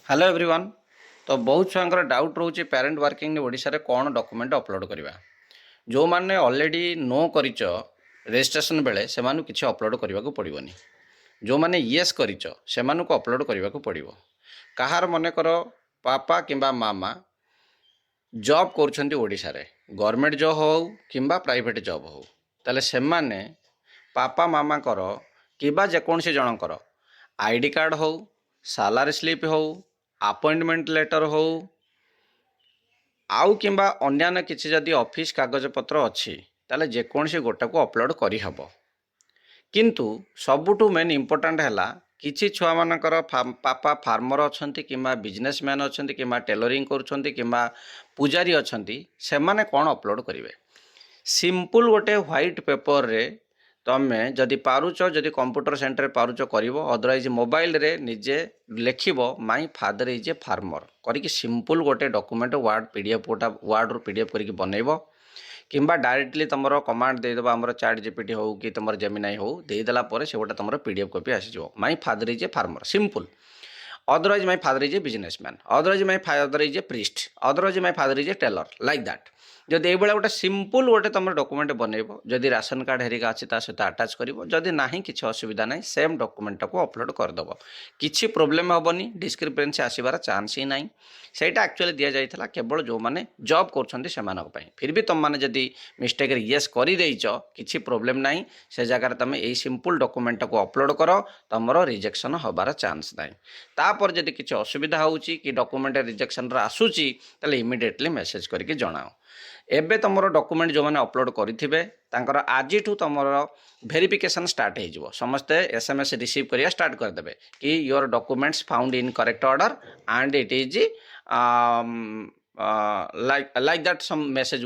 Hello everyone. तो बहुत छुआंकर doubt रोचे पेरेंट वर्किंग ओडिशा रे कौन डॉक्यूमेंट अपलोड करवा। जो माने ऑलरेडी नो करिच रजिस्ट्रेशन बेले से मानु किछि अपलोड करबा को पड़िबोनी। जो माने यस करिच से मानु को अपलोड करबा को पड़िबो। कहार मने करो पापा किंबा मामा जॉब करूछंती ओडिशा रे, गवर्नमेंट जॉब हो किंबा प्राइवेट जॉब हो, ताले से माने पापा मामा करो किंबा जे कोन से जण करो आईडी कार्ड हो, सैलरी स्लिप हो, अपॉइंटमेंट लेटर हो आउ किंबा अन्यान्य किसी जदि ऑफिस कागज पत्र अच्छी ताले जेकोसी गोटा को अपलोड करहब। किंतु सबुठु मेन इंपोर्टेंट है किछि छुआ मानकर पापा फार्मर अच्छंती किंबा बिजनेसमैन अच्छंती किंबा टेलरिंग करूछंती किंबा पूजारी अच्छंती से माने कौन अपलोड करिवे। सिंपल गोटे व्हाइट पेपर रे तमे जदि पारुच जदि कंप्यूटर सेंटर पारुच करिवो, अदरवाइज मोबाइल रे निजे लिखिबो my father is a farmer करिकी सिंपल गोटे डॉक्यूमेंट वर्ड पीडीएफ गोटा वर्ड रू पीडीएफ करिकी बनैबो किंबा डायरेक्टली तुमरो कमांड दे देबो हमरो चैट जीपीटी हो कि तुमरो जेमिनाई हो दे देला परे से गोटा तुमरो पीडीएफ कॉपी आसी जो my father is a farmer simple. Otherwise my father is a businessman, otherwise my father is a priest, otherwise my father is a tailor like that. जदि ये गोटे सिंपल गोटे तुम डॉक्यूमेंट बनइब, जदि राशन कार्ड हेरिका अच्छी सहित आटाच कर, जदि ना किसी असुविधा ना सेम डॉक्यूमेंट को अपलोड करदेव, किसी प्रोब्लेम हेनी, डिस्क्रिपेन्सी आसबार चान्स ही ना। सहीटा एक्चुअली दि जाता केवल जो मैंने जॉब कर फिर भी तुम मैंने जदि मिस्टेक येस कर किसी प्रोब्लेम ना से जगह तुम यही सिंपल डॉक्यूमेंट को अपलोड कर तुम रिजेक्शन हबार चान्स ना। तापर जदि किसी असुविधा हो डॉक्यूमेंट रिजेक्शन आसूची इमिडिएटली मेसेज करके जनाओ। एबे तुम डॉक्यूमेंट जो मैंने अपलोड करेंगे आज तुम वेरिफिकेशन स्टार्ट हो समस्ते एसएमएस रिसीव करिया स्टार्ट करदे कि your documents found in correct order and it is like that some message